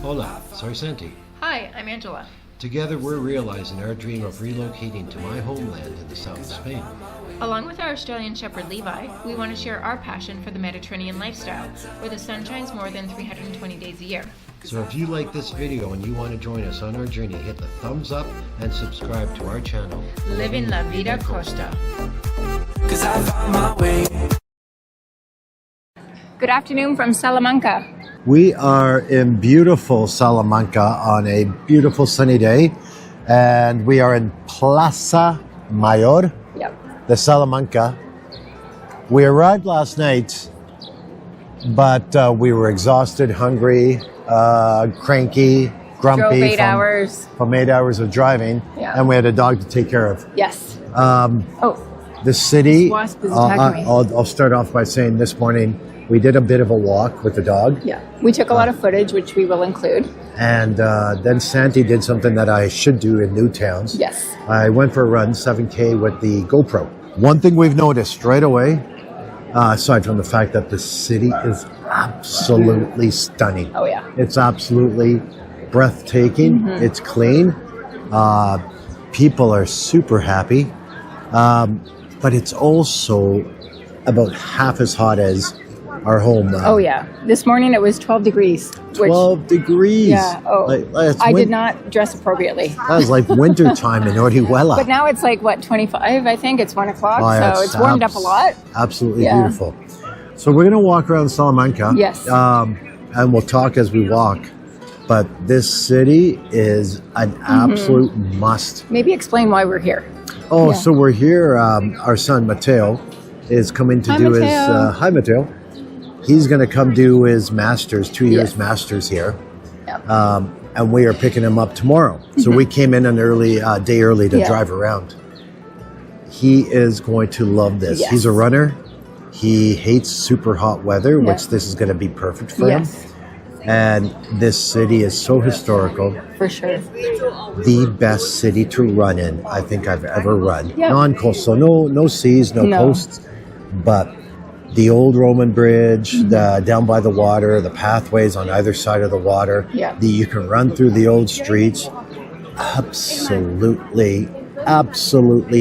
Hola, soy Santi. Hi, I'm Angela. Together we're realizing our dream of relocating to my homeland in the south of Spain. Along with our Australian Shepherd Levi, we want to share our passion for the Mediterranean lifestyle, where the sun shines more than 320 days a year. So if you like this video and you want to join us on our journey, hit the thumbs up and subscribe to our channel. Livinlavidacosta. Good afternoon from Salamanca. We are in beautiful Salamanca on a beautiful sunny day, and we are in Plaza Mayor de Salamanca. We arrived last night, but we were exhausted, hungry, cranky, grumpy from 8 hours of driving, and we had a dog to take care of. Yes. The city, Wasp is attacking me. I'll start off by saying this morning we did a bit of a walk with the dog. Yeah, we took a lot of footage, which we will include. And then Santi did something that I should do in new towns. Yes. I went for a run, 7K with the GoPro. One thing we've noticed right away, aside from the fact that the city is absolutely stunning. Oh yeah. It's absolutely breathtaking. Mm-hmm. It's clean. People are super happy. But it's also about half as hot as our home. Oh yeah. This morning it was 12 degrees. 12 degrees. Yeah. Oh. I did not dress appropriately. That was like winter time in Orihuela. But now it's like, what, 25? I think it's 1 o'clock. Oh, so it's warmed up a lot. Absolutely beautiful. So we're going to walk around Salamanca. Yes. And we'll talk as we walk. But this city is an absolute must. Maybe explain why we're here. Oh, so we're here. Our son Mateo is coming to do his. Hi, Mateo. He's going to come do his master's, 2 years master's here. Yep. And we are picking him up tomorrow. So we came in an day early to drive around. He is going to love this. Yes. He's a runner. He hates super hot weather, which this is going to be perfect for him. And this city is so historical. For sure. The best city to run in, I think I've ever run. Yep. Non-coastal, no seas, no coasts, but the old Roman bridge, down by the water, the pathways on either side of the water. Yeah. You can run through the old streets. Absolutely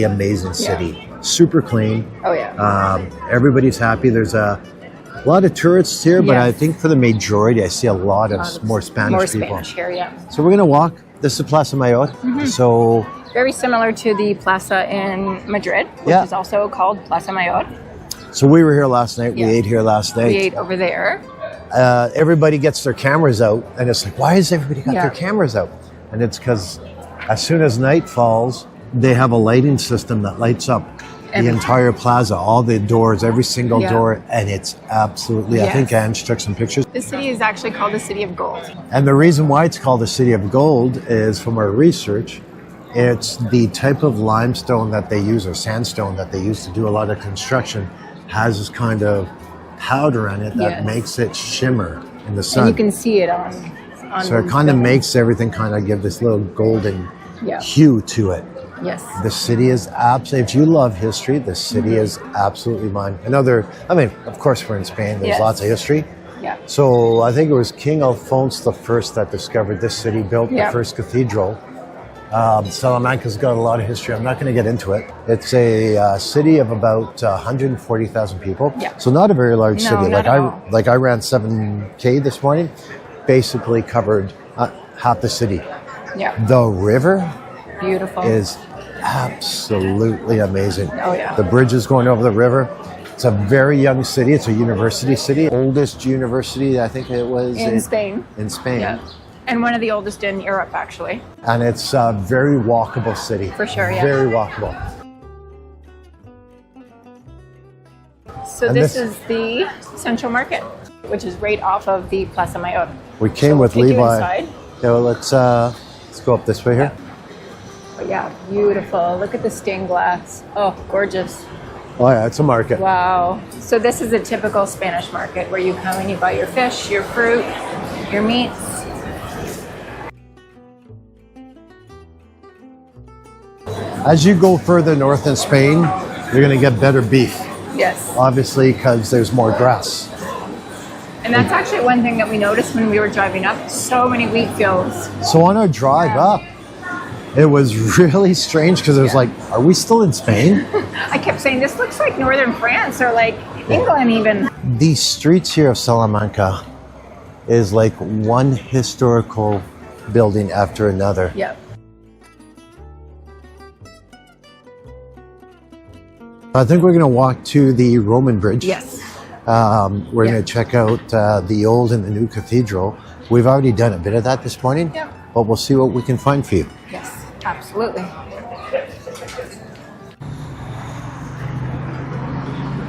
amazing city. Yeah. Super clean. Oh yeah. Everybody's happy. There's a lot of tourists here, but I think for the majority, I see a lot of more Spanish people. More Spanish here, yeah. So we're going to walk. This is Plaza Mayor. So very similar to the plaza in Madrid, which is also called Plaza Mayor. So we were here last night. We ate here last night. We ate over there. Everybody gets their cameras out, and it's like, why has everybody got their cameras out? And it's because as soon as night falls, they have a lighting system that lights up the entire plaza, all the doors, every single door, and it's absolutely, I think Ange took some pictures. This city is actually called the City of Gold. And the reason why it's called the City of Gold is from our research, it's the type of limestone that they use, or sandstone that they use to do a lot of construction, has this kind of powder on it that makes it shimmer in the sun. And you can see it on so it kind of makes everything kind of give this little golden hue to it. Yes. The city is absolutely, if you love history, the city is absolutely mine. Of course we're in Spain, there's lots of history. Yeah. So I think it was King Alphonse I that discovered this city, built the first cathedral. Salamanca's got a lot of history. I'm not going to get into it. It's a city of about 140,000 people. Yeah. So not a very large city. I ran 7K this morning, basically covered half the city. Yeah. The river is absolutely amazing. Oh yeah. The bridges going over the river. It's a very young city. It's a university city. Oldest university, I think it was in Spain. In Spain. Yeah. And one of the oldest in Europe, actually. And it's a very walkable city. For sure, yeah. Very walkable. So this is the Central Market, which is right off of the Plaza Mayor. We came with Levi. Yeah, well, let's Let's go up this way here. But yeah, beautiful. Look at the stained glass. Oh, gorgeous. Oh yeah, it's a market. Wow. So this is a typical Spanish market where you come and you buy your fish, your fruit, your meats. As you go further north in Spain, you're going to get better beef. Yes. Obviously, because there's more grass. And that's actually one thing that we noticed when we were driving up. So many wheat fields. So on our drive up, it was really strange because it was like, are we still in Spain? I kept saying, this looks like northern France or like England even. These streets here of Salamanca is like one historical building after another. Yep. I think we're going to walk to the Roman bridge. Yes. We're going to check out the old and the new cathedral. We've already done a bit of that this morning, but we'll see what we can find for you. Yes, absolutely.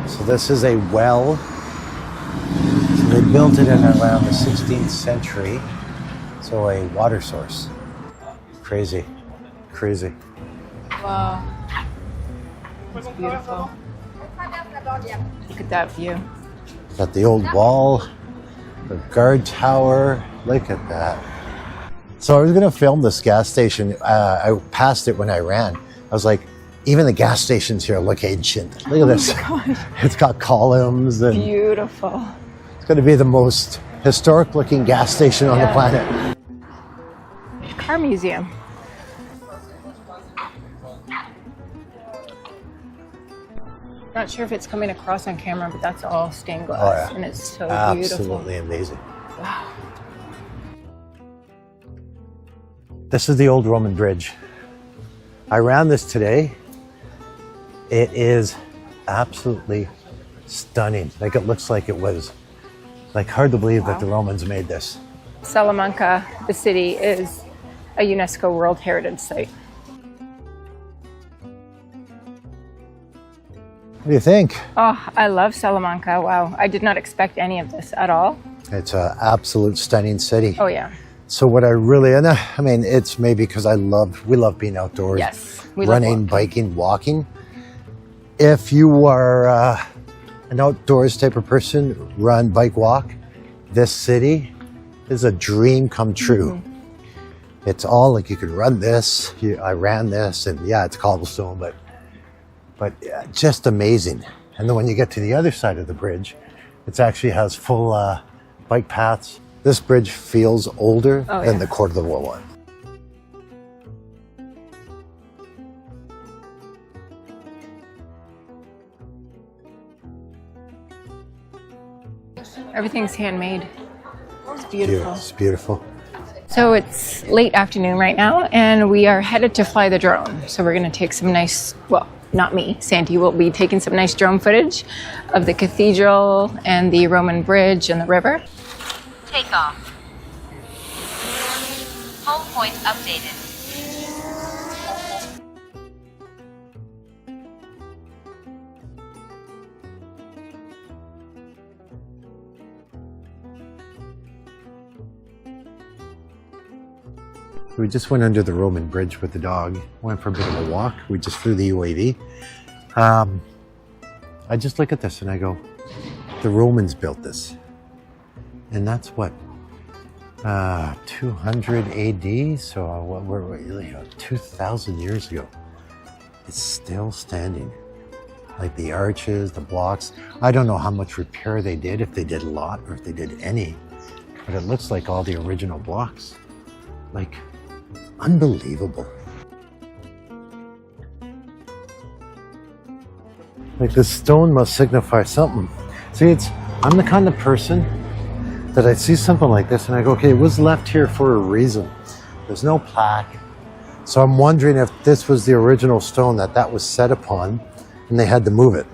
So this is a well. So they built it in around the 16th century. So a water source. Crazy, crazy. Wow. It's beautiful. Look at that view. Got the old wall, the guard tower. Look at that. So I was going to film this gas station. I passed it when I ran. I was like, even the gas stations here look ancient. Look at this. It's got columns. And beautiful. It's going to be the most historic looking gas station on the planet. Car museum. Not sure if it's coming across on camera, but that's all stained glass, and it's so beautiful. Absolutely amazing. Wow. This is the old Roman bridge. I ran this today. It is absolutely stunning. Like it looks like it was like hard to believe that the Romans made this. Salamanca, the city, is a UNESCO World Heritage Site. What do you think? Oh, I love Salamanca. Wow. I did not expect any of this at all. It's an absolute stunning city. Oh, yeah. So what I really, and I mean, it's maybe because we love being outdoors. Yes. Running, biking, walking. If you are an outdoors type of person, run, bike, walk, this city is a dream come true. Mm-hmm. It's all like you could run this. I ran this, and yeah, it's cobblestone, but just amazing. And then when you get to the other side of the bridge, it actually has full bike paths. This bridge feels older than the Court of the War one. Everything's handmade. It's beautiful. It's beautiful. So it's late afternoon right now, and we are headed to fly the drone. So we're going to take some nice, well, not me, Santi will be taking some nice drone footage of the cathedral and the Roman bridge and the river. Take off. Home point updated. We just went under the Roman bridge with the dog, went for a bit of a walk. We just flew the UAV. I just look at this and I go, the Romans built this. And that's what, 200 AD? So we're 2,000 years ago. It's still standing. Like the arches, the blocks. I don't know how much repair they did, if they did a lot or if they did any. But it looks like all the original blocks. Like, unbelievable. Like this stone must signify something. See, I'm the kind of person that I see something like this and I go, okay, it was left here for a reason. There's no plaque. So I'm wondering if this was the original stone that was set upon and they had to move it.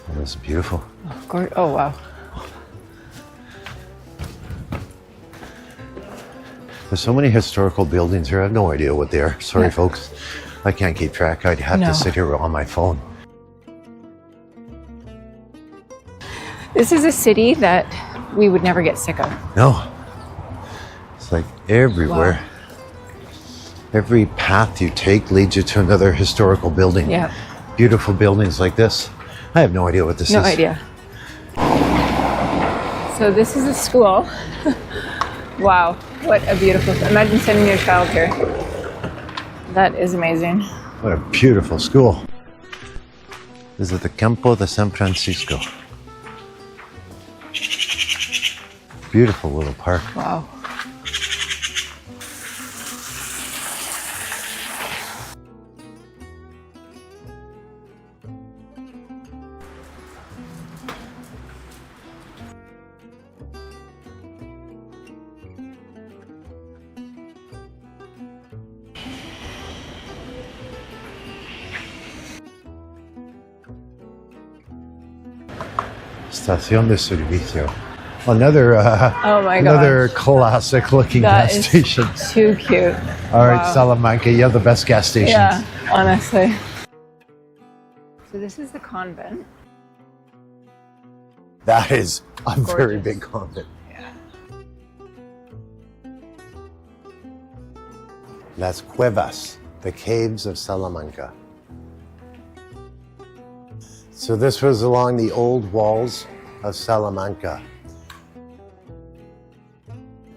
Oh, that's beautiful. Oh, wow. There's so many historical buildings here. I have no idea what they are. Sorry, Yeah. folks. I can't keep track. I'd have No. to sit here on my phone. This is a city that we would never get sick of. No. It's like everywhere. Wow. Every path you take leads you to another historical building. Yeah. Beautiful buildings like this. I have no idea what this is. No idea. So this is a school. Wow, what a beautiful, imagine sending your child here. That is amazing. What a beautiful school. This is the Campo de San Francisco. Beautiful little park. Wow. Estación de Servicio. Another, Oh my another gosh. classic looking That gas is station. too cute. All right, Wow. Salamanca, you have the best gas stations. Yeah, honestly. So this is the convent. That is a very Gorgeous. big convent. Yeah. Las Cuevas, the caves of Salamanca. So this was along the old walls of Salamanca.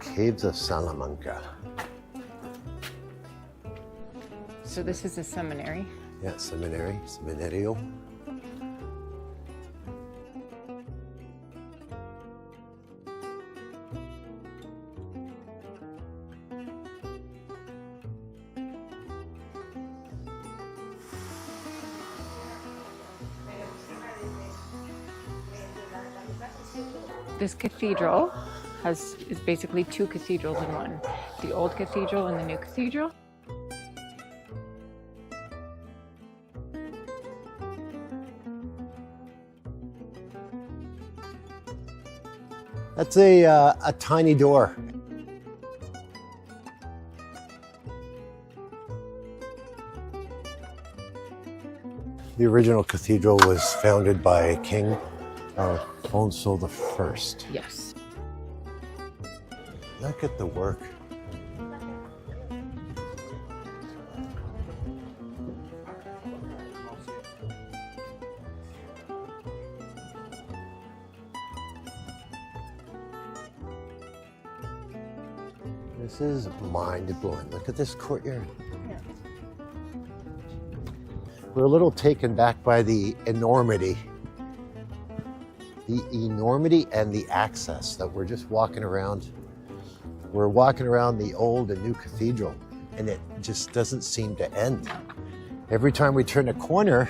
Caves of Salamanca. So this is a seminary. Yeah, seminary, seminario. This cathedral is basically two cathedrals in one. The old cathedral and the new cathedral. That's a tiny door. The original cathedral was founded by King Alfonso I. Yes. Look at the work. This is mind-blowing. Look at this courtyard. Yeah. We're a little taken back by the enormity. The enormity and the access that we're just walking around. We're walking around the old and new cathedral, and it just doesn't seem to end. Every time we turn a corner,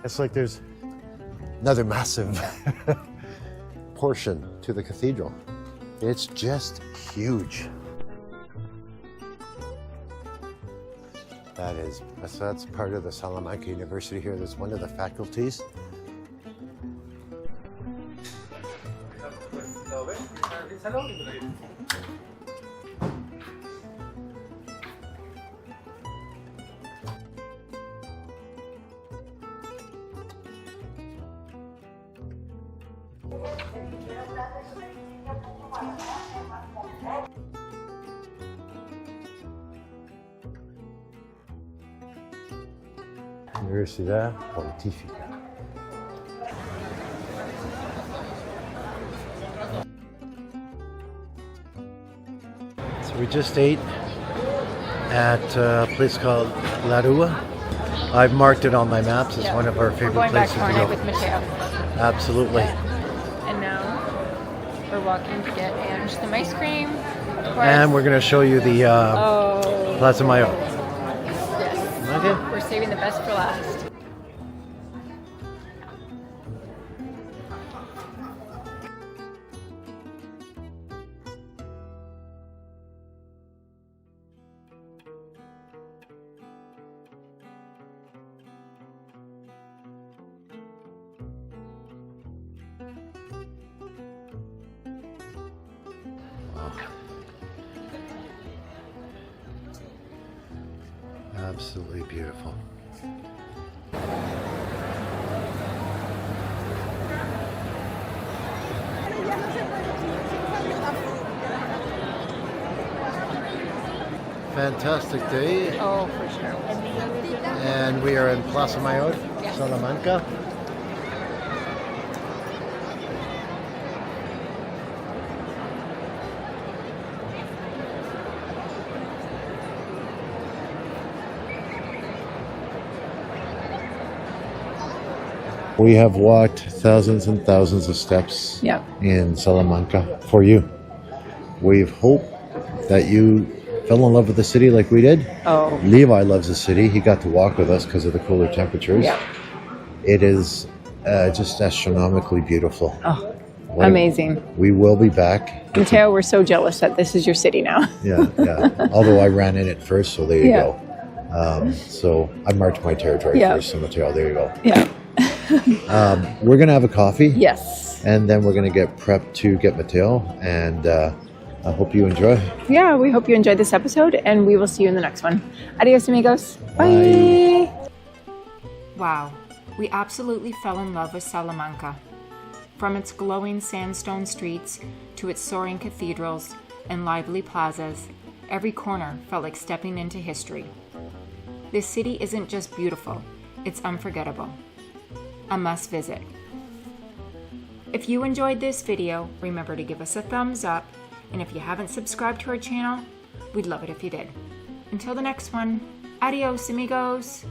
it's like there's another massive portion to the cathedral. It's just huge. That's part of the Salamanca University here. That's one of the faculties. Universidad Pontificia. So we just ate at a place called La Rua. I've marked it on my maps as one of our favorite We're going back places to tomorrow go. night with Mateo. Absolutely. And now we're walking to get Ange some ice cream. Of course. And we're going to show you the Oh. Plaza Mayor. Yes. Okay. We're saving the best for last. Absolutely beautiful. Fantastic day. Oh, for sure. And we are in Plaza Mayor, Salamanca. We have walked thousands and thousands of steps in Salamanca for you. We hope that you fell in love with the city like we did. Oh. Levi loves the city. He got to walk with us because of the cooler temperatures. Yeah. It is just astronomically beautiful. Oh, amazing. We will be back. Mateo, we're so jealous that this is your city now. Yeah. Although I ran in it first, so there you go. So I marked my territory first, so Mateo, there you go. Yeah. We're going to have a coffee. Yes. And then we're going to get prepped to get Mateo. And I hope you enjoy. Yeah, we hope you enjoyed this episode, and we will see you in the next one. Adios, amigos. Bye. Wow, we absolutely fell in love with Salamanca. From its glowing sandstone streets to its soaring cathedrals and lively plazas, every corner felt like stepping into history. This city isn't just beautiful, it's unforgettable. A must visit. If you enjoyed this video, remember to give us a thumbs up, and if you haven't subscribed to our channel, we'd love it if you did. Until the next one, adios amigos!